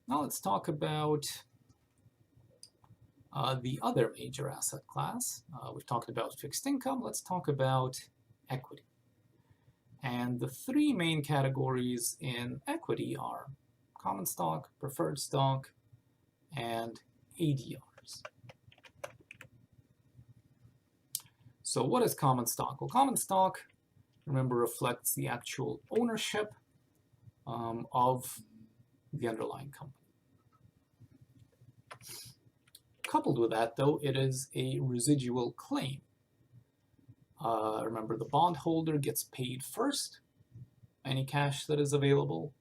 Now let's talk about the other major asset class. We've talked about fixed income. Let's talk about equity. And the three main categories in equity are common stock, preferred stock, and ADRs. So what is common stock? Well, common stock, remember, reflects the actual ownership of the underlying company. Coupled with that, though, it is a residual claim. Remember, the bondholder gets paid first, any cash that is available,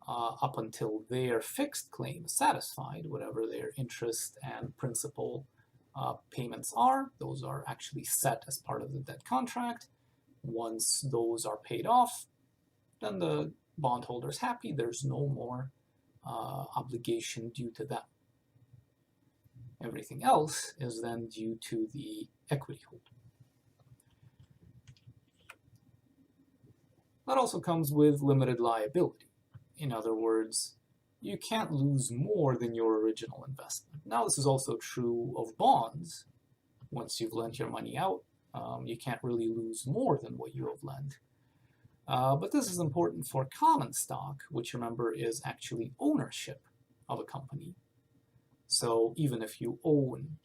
up until their fixed claim is satisfied, whatever their interest and principal payments are. Those are actually set as part of the debt contract. Once those are paid off, then the bondholder is happy. There's no more obligation due to them. Everything else is then due to the equity holder. That also comes with limited liability. In other words, you can't lose more than your original investment. Now, this is also true of bonds. Once you've lent your money out, you can't really lose more than what you have lent. But this is important for common stock, which, remember, is actually ownership of a company. So even if you own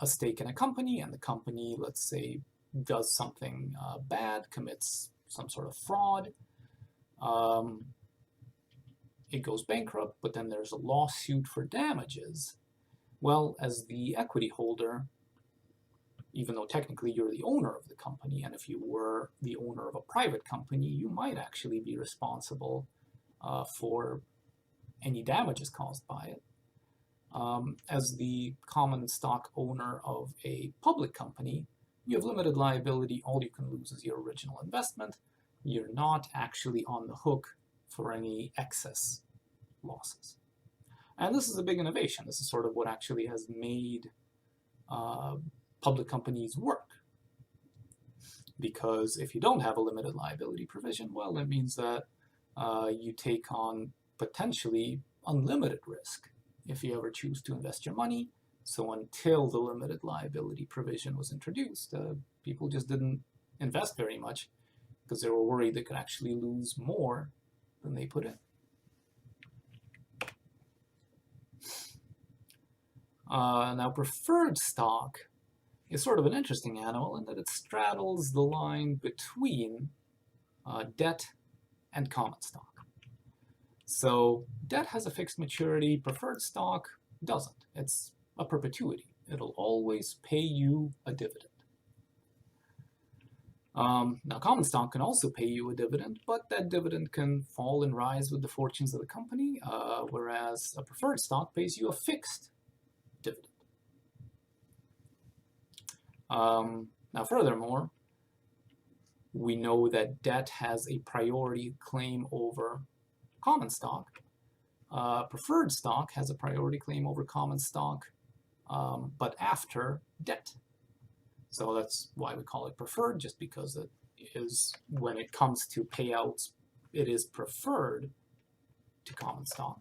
a stake in a company and the company, let's say, does something bad, commits some sort of fraud, it goes bankrupt, but then there's a lawsuit for damages. Well, as the equity holder, even though technically you're the owner of the company, and if you were the owner of a private company, you might actually be responsible for any damages caused by it. As the common stock owner of a public company, you have limited liability. All you can lose is your original investment. You're not actually on the hook for any excess losses. And this is a big innovation. This is sort of what actually has made public companies work. Because if you don't have a limited liability provision, well, it means that you take on potentially unlimited risk if you ever choose to invest your money. So until the limited liability provision was introduced, people just didn't invest very much because they were worried they could actually lose more than they put in. Now, preferred stock is sort of an interesting animal in that it straddles the line between debt and common stock. So debt has a fixed maturity, preferred stock doesn't. It's a perpetuity. It'll always pay you a dividend. Now, common stock can also pay you a dividend, but that dividend can fall and rise with the fortunes of the company, whereas a preferred stock pays you a fixed dividend. Now, furthermore, we know that debt has a priority claim over common stock. Preferred stock has a priority claim over common stock, but after debt. So that's why we call it preferred, just because it is, when it comes to payouts, it is preferred to common stock.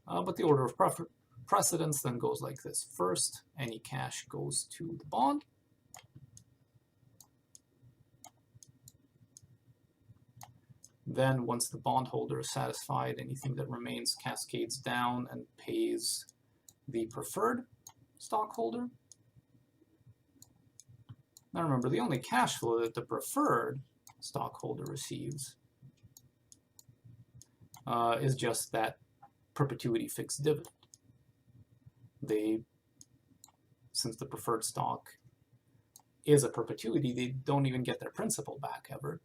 But the order of precedence then goes like this. First, any cash goes to the bond. Then, once the bondholder is satisfied, anything that remains cascades down and pays the preferred stockholder. Now remember, the only cash flow that the preferred stockholder receives is just that perpetuity fixed dividend. Since the preferred stock is a perpetuity, they don't even get their principal back ever.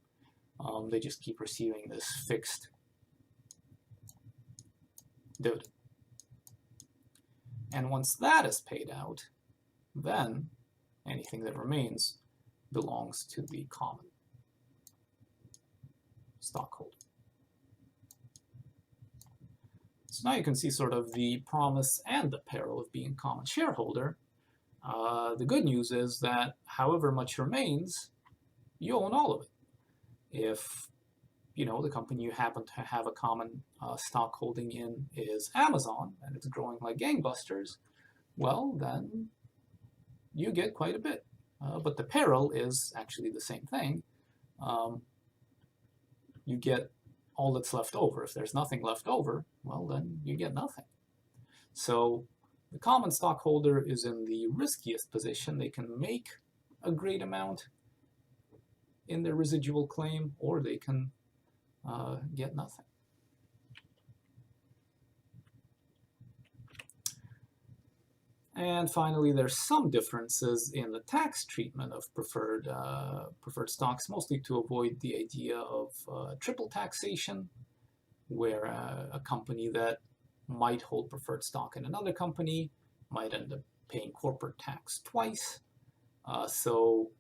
They just keep receiving this fixed dividend. And once that is paid out, then anything that remains belongs to the common stockholder. So now you can see sort of the promise and the peril of being a common shareholder. The good news is that however much remains, you own all of it. If the company you happen to have a common stock holding in is Amazon, and it's growing like gangbusters, well, then you get quite a bit. But the peril is actually the same thing. You get all that's left over. If there's nothing left over, well, then you get nothing. So the common stockholder is in the riskiest position. They can make a great amount in their residual claim, or they can get nothing. And finally, there's some differences in the tax treatment of preferred stocks, mostly to avoid the idea of triple taxation, where a company that might hold preferred stock in another company might end up paying corporate tax twice. So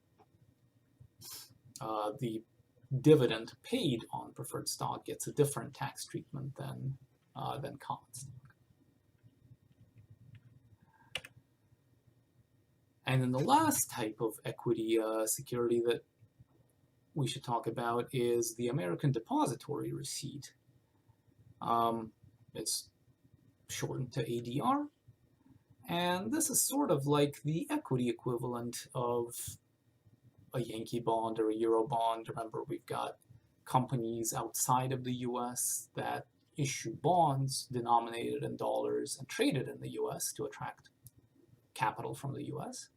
the dividend paid on preferred stock gets a different tax treatment than common stock. And then the last type of equity security that we should talk about is the American Depository Receipt. It's shortened to ADR, and this is sort of like the equity equivalent of a Yankee bond or a Euro bond. Remember, we've got companies outside of the US that issue bonds denominated in dollars and traded in the US to attract capital from the US.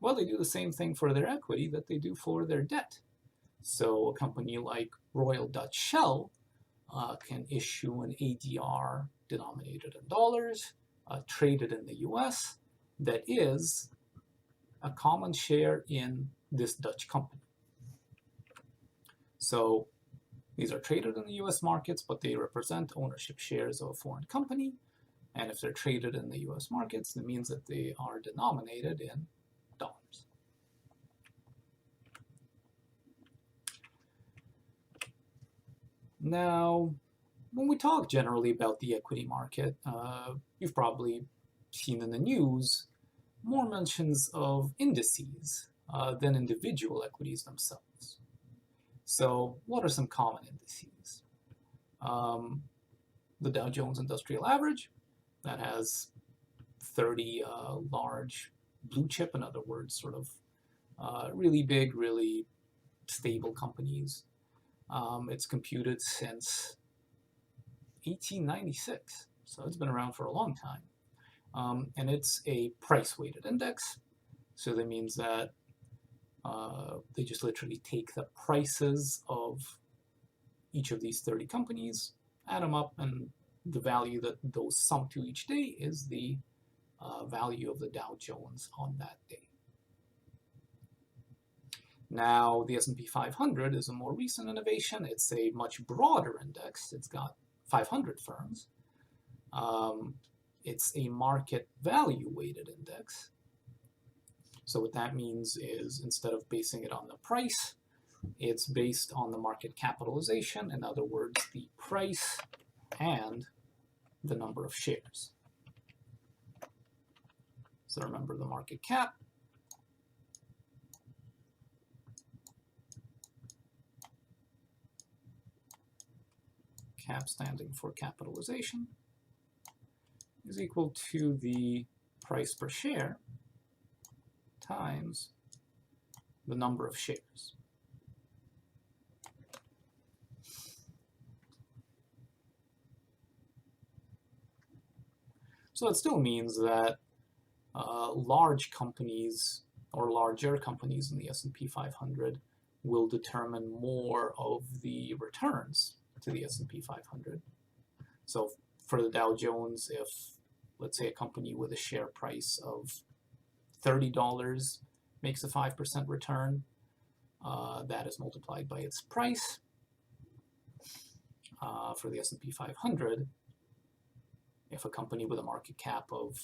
Well, they do the same thing for their equity that they do for their debt. So a company like Royal Dutch Shell can issue an ADR denominated in dollars, traded in the US, that is a common share in this Dutch company. So these are traded in the US markets, but they represent ownership shares of a foreign company. And if they're traded in the US markets, that means that they are denominated in dollars. Now, when we talk generally about the equity market, you've probably seen in the news more mentions of indices than individual equities themselves. So what are some common indices? The Dow Jones Industrial Average, that has 30 large blue chip, in other words, sort of really big, really stable companies. It's computed since 1896, so it's been around for a long time. And it's a price-weighted index, so that means that they just literally take the prices of each of these 30 companies, add them up, and the value that those sum to each day is the value of the Dow Jones on that day. Now, the S&P 500 is a more recent innovation. It's a much broader index. It's got 500 firms. It's a market value weighted index. So what that means is instead of basing it on the price, it's based on the market capitalization. In other words, the price and the number of shares. So remember the market cap. Cap standing for capitalization is equal to the price per share times the number of shares. So it still means that large companies or larger companies in the S&P 500 will determine more of the returns to the S&P 500. So for the Dow Jones, if let's say a company with a share price of $30 makes a 5% return, that is multiplied by its price. For the S&P 500, if a company with a market cap of,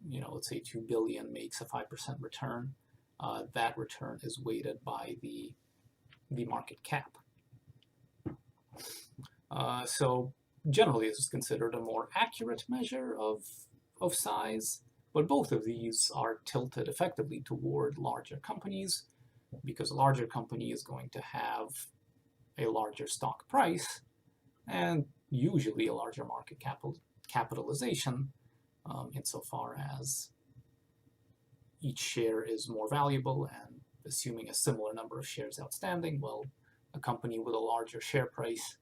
let's say 2 billion makes a 5% return, that return is weighted by the market cap. So generally this is considered a more accurate measure of size, but both of these are tilted effectively toward larger companies, because a larger company is going to have a larger stock price and usually a larger market capitalization, insofar as each share is more valuable, and assuming a similar number of shares outstanding, well, a company with a larger share price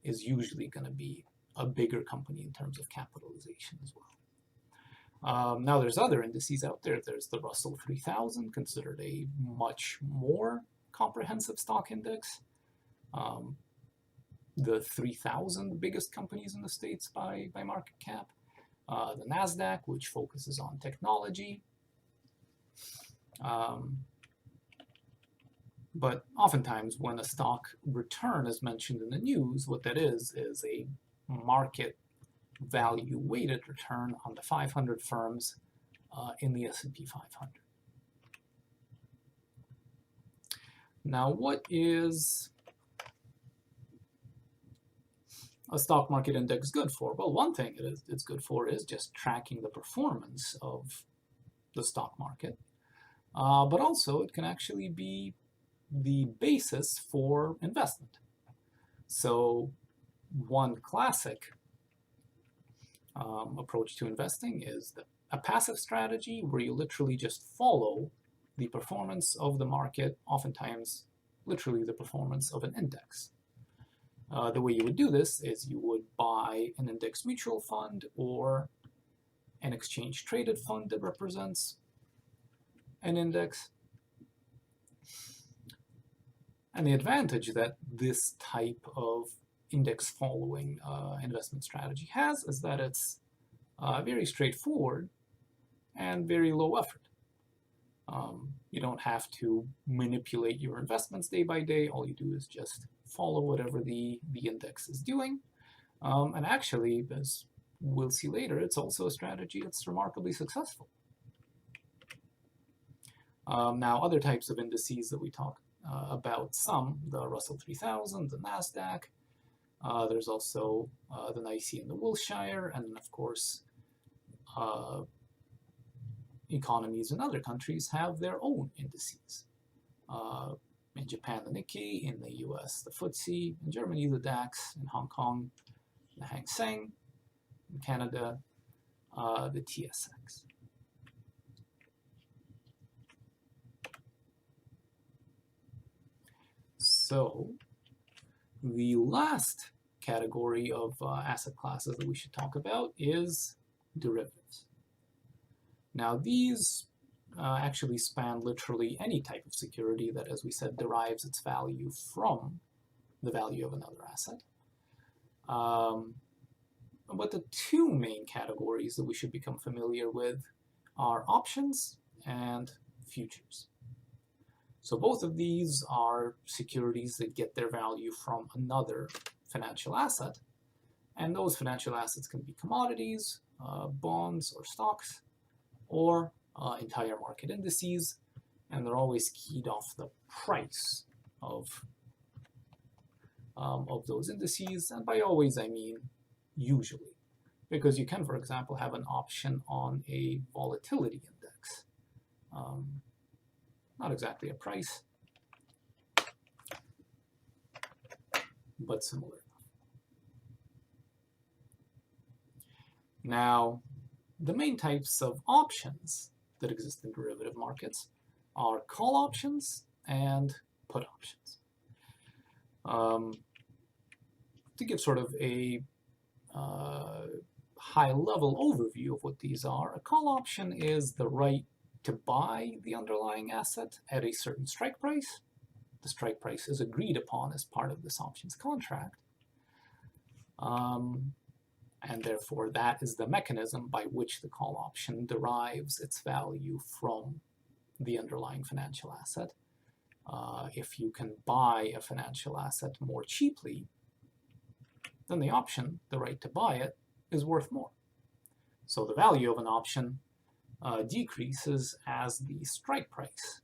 is usually going to be a bigger company in terms of capitalization as well. Now there's other indices out there. There's the Russell 3000, considered a much more comprehensive stock index. The 3,000 biggest companies in the States by market cap. The NASDAQ, which focuses on technology. But oftentimes when a stock return is mentioned in the news, what that is a market value weighted return on the 500 firms in the S&P 500. Now, what is a stock market index good for? Well, one thing it's good for is just tracking the performance of the stock market. But also it can actually be the basis for investment. So one classic approach to investing is a passive strategy where you literally just follow the performance of the market, oftentimes literally the performance of an index. The way you would do this is you would buy an index mutual fund or an exchange traded fund that represents an index. And the advantage that this type of index following investment strategy has is that it's very straightforward and very low effort. You don't have to manipulate your investments day by day. All you do is just follow whatever the index is doing. And actually, as we'll see later, it's also a strategy that's remarkably successful. Now, other types of indices that we talk about, the Russell 3000, the NASDAQ. There's also the NYSE and the Wilshire, and of course, economies in other countries have their own indices. In Japan, the Nikkei; in the US, the FTSE; in Germany, the DAX; in Hong Kong, the Hang Seng; in Canada, the TSX. So the last category of asset classes that we should talk about is derivatives. Now these actually span literally any type of security that, as we said, derives its value from the value of another asset. But the two main categories that we should become familiar with are options and futures. So both of these are securities that get their value from another financial asset, and those financial assets can be commodities, bonds or stocks, or entire market indices, and they're always keyed off the price of those indices. And by always, I mean usually, because you can, for example, have an option on a volatility index. Not exactly a price, but similar enough. Now, the main types of options that exist in derivative markets are call options and put options. To give sort of a high-level overview of what these are, a call option is the right to buy the underlying asset at a certain strike price. The strike price is agreed upon as part of this options contract. And therefore, that is the mechanism by which the call option derives its value from the underlying financial asset. If you can buy a financial asset more cheaply, then the option, the right to buy it, is worth more. So the value of an option decreases as the strike price,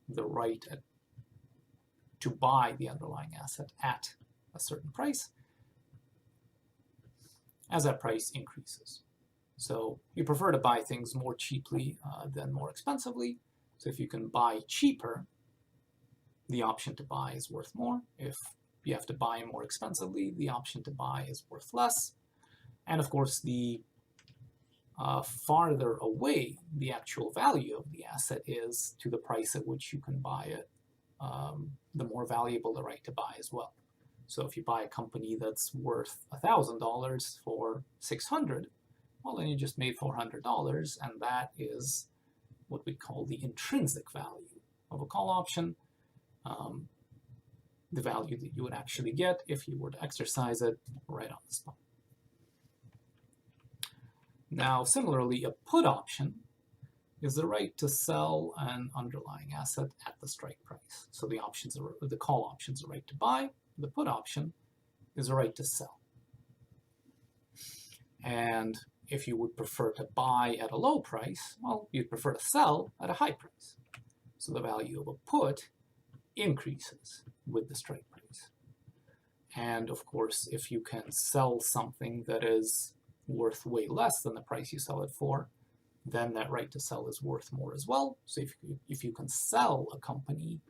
the right to buy the underlying asset at a certain price, as that price increases. So you prefer to buy things more cheaply than more expensively. So if you can buy cheaper, the option to buy is worth more. If you have to buy more expensively, the option to buy is worth less. And of course, the farther away the actual value of the asset is to the price at which you can buy it, the more valuable the right to buy as well. So if you buy a company that's worth $1,000 for $600, well, then you just made $400, and that is what we call the intrinsic value of a call option, the value that you would actually get if you were to exercise it right on the spot. Now, similarly, a put option is the right to sell an underlying asset at the strike price. So the call option is a right to buy, the put option is a right to sell. And if you would prefer to buy at a low price, well, you'd prefer to sell at a high price. So the value of a put increases with the strike price. And of course, if you can sell something that is worth way less than the price you sell it for, then that right to sell is worth more as well. So if you can sell a company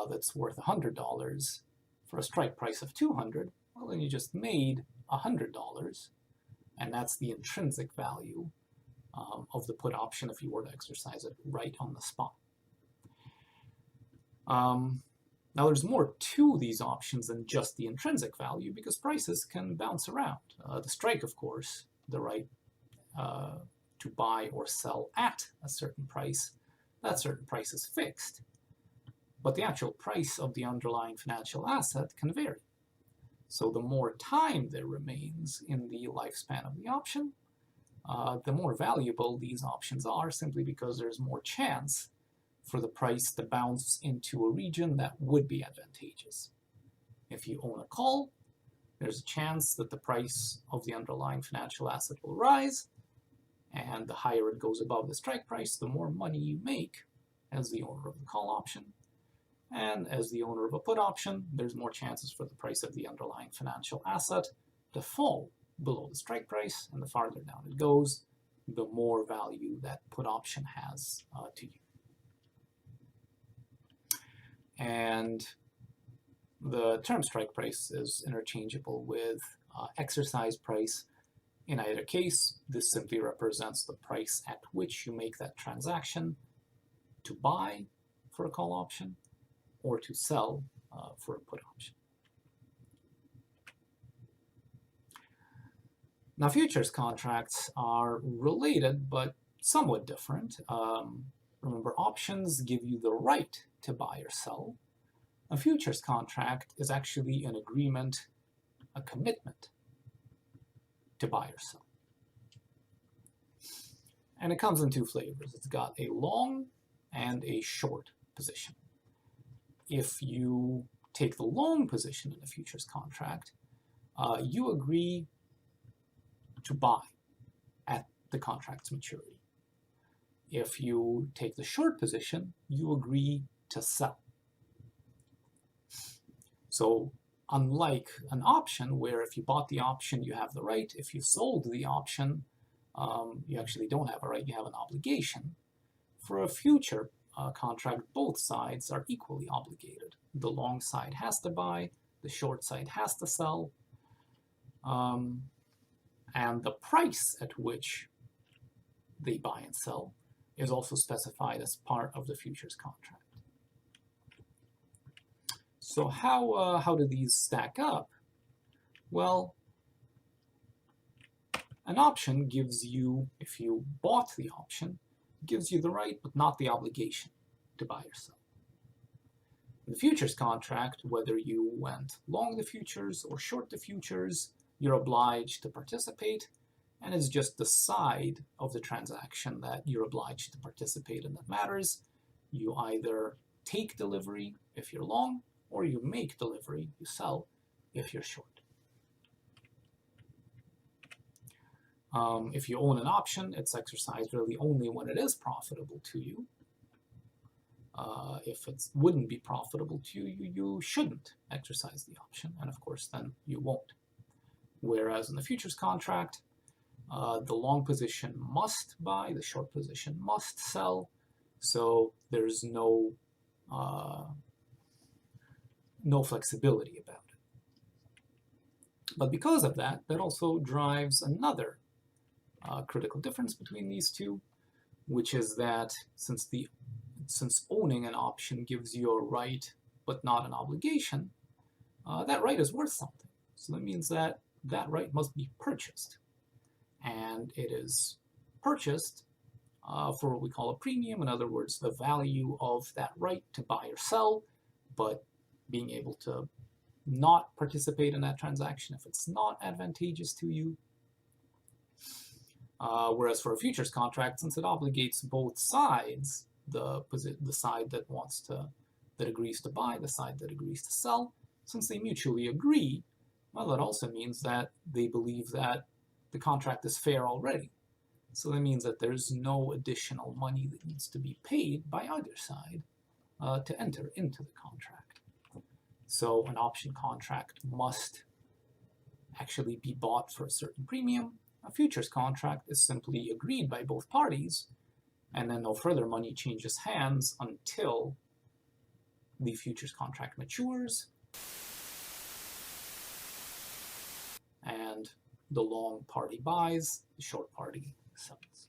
that's worth $100 for a strike price of $200, well, then you just made $100, and that's the intrinsic value of the put option if you were to exercise it right on the spot. Now, there's more to these options than just the intrinsic value, because prices can bounce around. The strike, of course, the right to buy or sell at a certain price, that certain price is fixed. But the actual price of the underlying financial asset can vary. So the more time there remains in the lifespan of the option, the more valuable these options are, simply because there's more chance for the price to bounce into a region that would be advantageous. If you own a call, there's a chance that the price of the underlying financial asset will rise, and the higher it goes above the strike price, the more money you make as the owner of the call option. And as the owner of a put option, there's more chances for the price of the underlying financial asset to fall below the strike price, and the farther down it goes, the more value that put option has to you. And the term strike price is interchangeable with exercise price. In either case, this simply represents the price at which you make that transaction to buy for a call option or to sell for a put option. Now, futures contracts are related but somewhat different. Remember, options give you the right to buy or sell. A futures contract is actually an agreement, a commitment to buy or sell. And it comes in two flavors. It's got a long and a short position. If you take the long position in a futures contract, you agree to buy at the contract's maturity. If you take the short position, you agree to sell. So unlike an option, where if you bought the option, you have the right, if you sold the option, you actually don't have a right, you have an obligation. For a future contract, both sides are equally obligated. The long side has to buy, the short side has to sell, and the price at which they buy and sell is also specified as part of the futures contract. So how do these stack up? Well, an option gives you, if you bought the option, gives you the right but not the obligation to buy or sell. In the futures contract, whether you went long the futures or short the futures, you're obliged to participate, and it's just the side of the transaction that you're obliged to participate in that matters. You either take delivery if you're long, or you make delivery, you sell, if you're short. If you own an option, it's exercised really only when it is profitable to you. If it wouldn't be profitable to you, you shouldn't exercise the option, and of course then you won't. Whereas in the futures contract, the long position must buy, the short position must sell, so there's no flexibility about it. But because of that, that also drives another critical difference between these two, which is that since owning an option gives you a right but not an obligation, that right is worth something. So that means that that right must be purchased. And it is purchased for what we call a premium. In other words, the value of that right to buy or sell, but being able to not participate in that transaction if it's not advantageous to you. Whereas for a futures contract, since it obligates both sides, the side that agrees to buy, the side that agrees to sell, since they mutually agree, well, that also means that they believe that the contract is fair already. So that means that there's no additional money that needs to be paid by either side to enter into the contract. So an option contract must actually be bought for a certain premium. A futures contract is simply agreed by both parties, and then no further money changes hands until the futures contract matures and the long party buys, the short party sells.